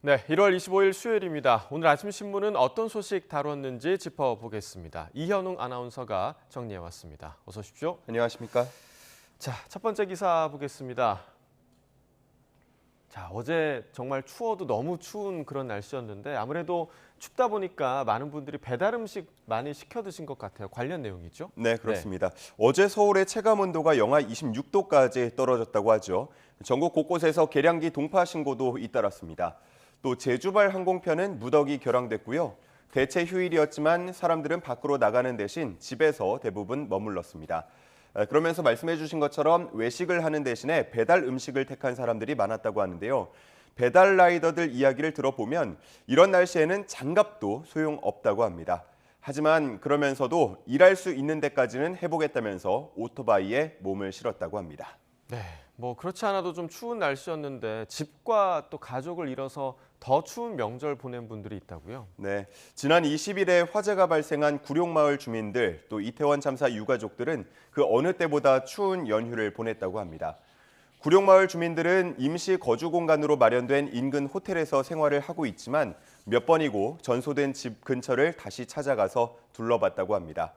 네, 1월 25일 수요일입니다. 오늘 아침 신문은 어떤 소식 다뤘는지 짚어보겠습니다. 이현웅 아나운서가 정리해왔습니다. 어서 오십시오. 안녕하십니까? 자, 첫 번째 기사 보겠습니다. 자, 어제 정말 추워도 너무 추운 그런 날씨였는데 아무래도 춥다 보니까 많은 분들이 배달 음식 많이 시켜 드신 것 같아요. 관련 내용이죠? 네, 그렇습니다. 어제 서울의 체감 온도가 영하 26도까지 떨어졌다고 하죠. 전국 곳곳에서 계량기 동파 신고도 잇따랐습니다. 또 제주발 항공편은 무더기 결항됐고요. 대체 휴일이었지만 사람들은 밖으로 나가는 대신 집에서 대부분 머물렀습니다. 그러면서 말씀해 주신 것처럼 외식을 하는 대신에 배달 음식을 택한 사람들이 많았다고 하는데요. 배달 라이더들 이야기를 들어보면 이런 날씨에는 장갑도 소용없다고 합니다. 하지만 그러면서도 일할 수 있는 데까지는 해보겠다면서 오토바이에 몸을 실었다고 합니다. 네, 뭐 그렇지 않아도 좀 추운 날씨였는데 집과 또 가족을 잃어서 더 추운 명절 보낸 분들이 있다고요? 네, 지난 20일에 화재가 발생한 구룡마을 주민들 또 이태원 참사 유가족들은 그 어느 때보다 추운 연휴를 보냈다고 합니다. 구룡마을 주민들은 임시 거주 공간으로 마련된 인근 호텔에서 생활을 하고 있지만 몇 번이고 전소된 집 근처를 다시 찾아가서 둘러봤다고 합니다.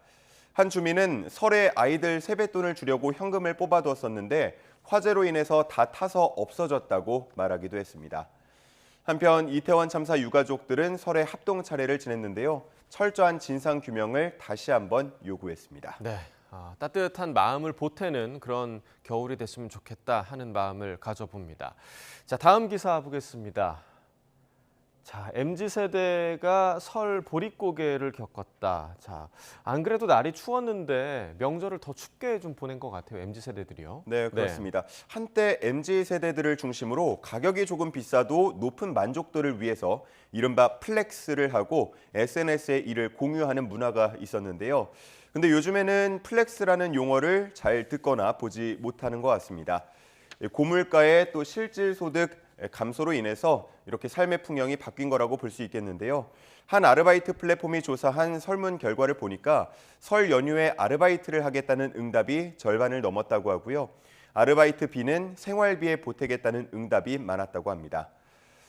한 주민은 설에 아이들 세뱃돈을 주려고 현금을 뽑아두었었는데 화재로 인해서 다 타서 없어졌다고 말하기도 했습니다. 한편 이태원 참사 유가족들은 설에 합동 차례를 지냈는데요. 철저한 진상 규명을 다시 한번 요구했습니다. 네, 따뜻한 마음을 보태는 그런 겨울이 됐으면 좋겠다 하는 마음을 가져봅니다. 자, 다음 기사 보겠습니다. 자, MZ세대가 설 보릿고개를 겪었다. 자, 안 그래도 날이 추웠는데 명절을 더 춥게 좀 보낸 것 같아요. MZ세대들이요. 네, 그렇습니다. 한때 MZ세대들을 중심으로 가격이 조금 비싸도 높은 만족도를 위해서 이른바 플렉스를 하고 SNS에 이를 공유하는 문화가 있었는데요. 근데 요즘에는 플렉스라는 용어를 잘 듣거나 보지 못하는 것 같습니다. 고물가의 또 실질 소득 감소로 인해서 이렇게 삶의 풍경이 바뀐 거라고 볼 수 있겠는데요. 한 아르바이트 플랫폼이 조사한 설문 결과를 보니까 설 연휴에 아르바이트를 하겠다는 응답이 절반을 넘었다고 하고요. 아르바이트비는 생활비에 보태겠다는 응답이 많았다고 합니다.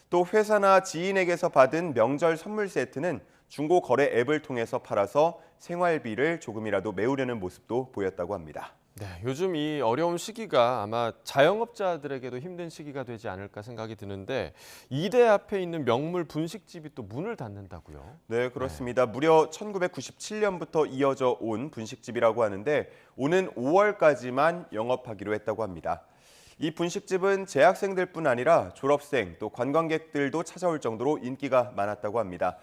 또 회사나 지인에게서 받은 명절 선물 세트는 중고 거래 앱을 통해서 팔아서 생활비를 조금이라도 메우려는 모습도 보였다고 합니다. 네, 요즘 이 어려운 시기가 아마 자영업자들에게도 힘든 시기가 되지 않을까 생각이 드는데 이대 앞에 있는 명물 분식집이 또 문을 닫는다고요? 네, 그렇습니다. 무려 1997년부터 이어져 온 분식집이라고 하는데 오는 5월까지만 영업하기로 했다고 합니다. 이 분식집은 재학생들뿐 아니라 졸업생 또 관광객들도 찾아올 정도로 인기가 많았다고 합니다.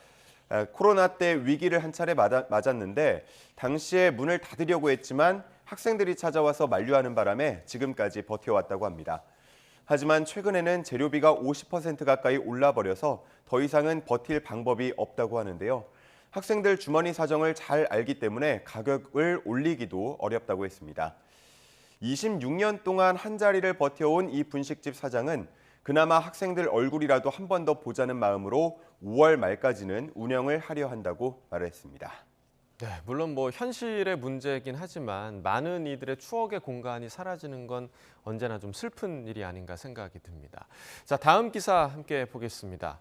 코로나 때 위기를 한 차례 맞았는데 당시에 문을 닫으려고 했지만 학생들이 찾아와서 만류하는 바람에 지금까지 버텨왔다고 합니다. 하지만 최근에는 재료비가 50% 가까이 올라버려서 더 이상은 버틸 방법이 없다고 하는데요. 학생들 주머니 사정을 잘 알기 때문에 가격을 올리기도 어렵다고 했습니다. 26년 동안 한 자리를 버텨온 이 분식집 사장은 그나마 학생들 얼굴이라도 한 번 더 보자는 마음으로 5월 말까지는 운영을 하려 한다고 말했습니다. 네, 물론 뭐 현실의 문제이긴 하지만 많은 이들의 추억의 공간이 사라지는 건 언제나 좀 슬픈 일이 아닌가 생각이 듭니다. 자, 다음 기사 함께 보겠습니다.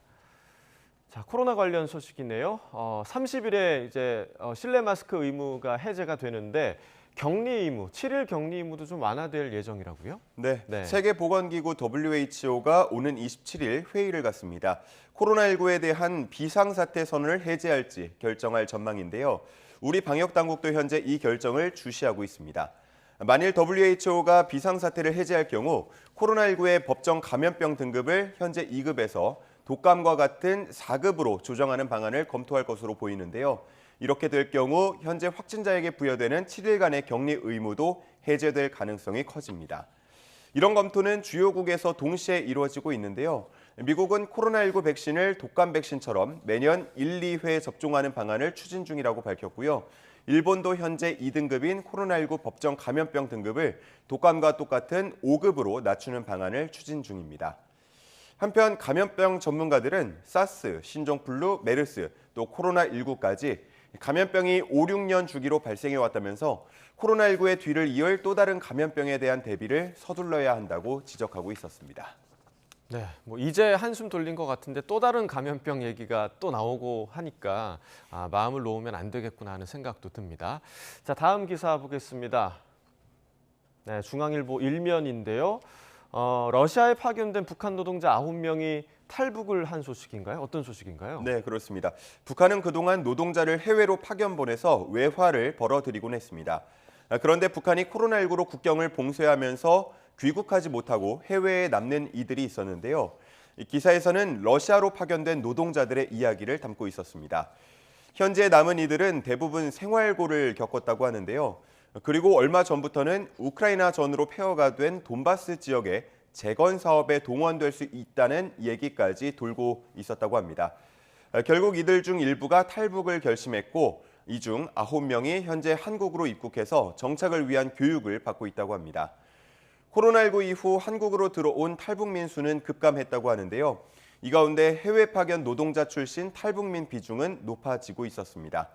자, 코로나 관련 소식이네요. 30일에 이제 실내 마스크 의무가 해제가 되는데 격리 의무, 7일 격리 의무도 좀 완화될 예정이라고요? 네, 네. 세계보건기구 WHO가 오는 27일 회의를 갖습니다. 코로나19에 대한 비상사태 선언을 해제할지 결정할 전망인데요. 우리 방역당국도 현재 이 결정을 주시하고 있습니다. 만일 WHO가 비상사태를 해제할 경우 코로나19의 법정 감염병 등급을 현재 2급에서 독감과 같은 4급으로 조정하는 방안을 검토할 것으로 보이는데요. 이렇게 될 경우 현재 확진자에게 부여되는 7일간의 격리 의무도 해제될 가능성이 커집니다. 이런 검토는 주요국에서 동시에 이루어지고 있는데요. 미국은 코로나19 백신을 독감 백신처럼 매년 1, 2회 접종하는 방안을 추진 중이라고 밝혔고요. 일본도 현재 2등급인 코로나19 법정 감염병 등급을 독감과 똑같은 5급으로 낮추는 방안을 추진 중입니다. 한편 감염병 전문가들은 사스, 신종플루, 메르스, 또 코로나19까지 감염병이 5, 6년 주기로 발생해왔다면서 코로나19의 뒤를 이을 또 다른 감염병에 대한 대비를 서둘러야 한다고 지적하고 있었습니다. 네, 뭐 이제 한숨 돌린 것 같은데 또 다른 감염병 얘기가 또 나오고 하니까 마음을 놓으면 안 되겠구나 하는 생각도 듭니다. 자, 다음 기사 보겠습니다. 네, 중앙일보 일면인데요. 러시아에 파견된 북한 노동자 9명이 탈북을 한 소식인가요? 어떤 소식인가요? 네, 그렇습니다. 북한은 그동안 노동자를 해외로 파견 보내서 외화를 벌어들이곤 했습니다. 그런데 북한이 코로나19로 국경을 봉쇄하면서 귀국하지 못하고 해외에 남는 이들이 있었는데요. 이 기사에서는 러시아로 파견된 노동자들의 이야기를 담고 있었습니다. 현재 남은 이들은 대부분 생활고를 겪었다고 하는데요. 그리고 얼마 전부터는 우크라이나 전으로 폐허가 된 돈바스 지역의 재건 사업에 동원될 수 있다는 얘기까지 돌고 있었다고 합니다. 결국 이들 중 일부가 탈북을 결심했고 이 중 9명이 현재 한국으로 입국해서 정착을 위한 교육을 받고 있다고 합니다. 코로나19 이후 한국으로 들어온 탈북민 수는 급감했다고 하는데요. 이 가운데 해외 파견 노동자 출신 탈북민 비중은 높아지고 있었습니다.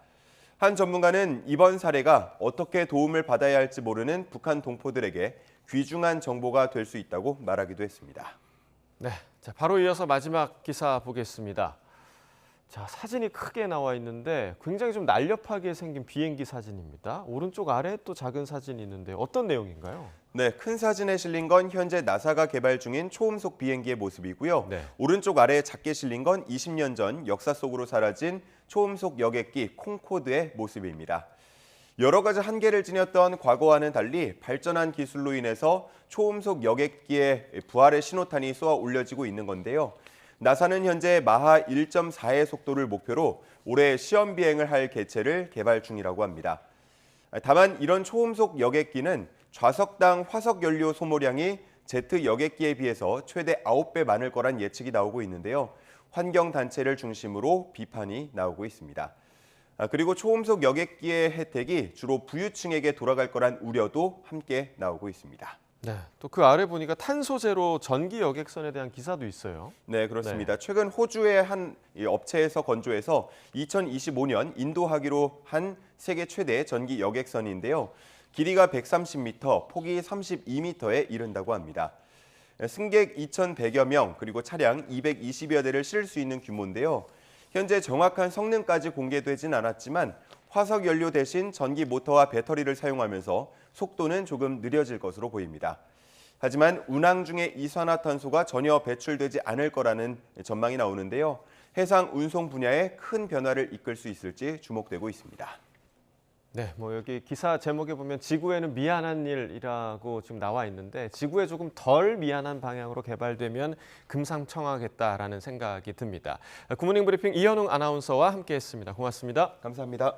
한 전문가는 이번 사례가 어떻게 도움을 받아야 할지 모르는 북한 동포들에게 귀중한 정보가 될 수 있다고 말하기도 했습니다. 네, 자, 바로 이어서 마지막 기사 보겠습니다. 자, 사진이 크게 나와 있는데 굉장히 좀 날렵하게 생긴 비행기 사진입니다. 오른쪽 아래에 또 작은 사진이 있는데 어떤 내용인가요? 네, 큰 사진에 실린 건 현재 나사가 개발 중인 초음속 비행기의 모습이고요. 네. 오른쪽 아래에 작게 실린 건 20년 전 역사 속으로 사라진 초음속 여객기 콩코드의 모습입니다. 여러 가지 한계를 지녔던 과거와는 달리 발전한 기술로 인해서 초음속 여객기의 부활의 신호탄이 쏘아 올려지고 있는 건데요. 나사는 현재 마하 1.4의 속도를 목표로 올해 시험 비행을 할 개체를 개발 중이라고 합니다. 다만 이런 초음속 여객기는 좌석당 화석 연료 소모량이 제트 여객기에 비해서 최대 9배 많을 거란 예측이 나오고 있는데요. 환경 단체를 중심으로 비판이 나오고 있습니다. 그리고 초음속 여객기의 혜택이 주로 부유층에게 돌아갈 거란 우려도 함께 나오고 있습니다. 네, 또 그 아래 보니까 탄소 제로 전기 여객선에 대한 기사도 있어요. 네, 그렇습니다. 최근 호주의 한 업체에서 건조해서 2025년 인도하기로 한 세계 최대 전기 여객선인데요. 길이가 130m, 폭이 32m에 이른다고 합니다. 승객 2,100여 명, 그리고 차량 220여 대를 실을 수 있는 규모인데요. 현재 정확한 성능까지 공개되진 않았지만 화석 연료 대신 전기 모터와 배터리를 사용하면서 속도는 조금 느려질 것으로 보입니다. 하지만 운항 중에 이산화탄소가 전혀 배출되지 않을 거라는 전망이 나오는데요. 해상 운송 분야에 큰 변화를 이끌 수 있을지 주목되고 있습니다. 네, 뭐 여기 기사 제목에 보면 지구에는 미안한 일이라고 지금 나와 있는데 지구에 조금 덜 미안한 방향으로 개발되면 금상첨화하겠다라는 생각이 듭니다. 굿모닝 브리핑 이현웅 아나운서와 함께했습니다. 고맙습니다. 감사합니다.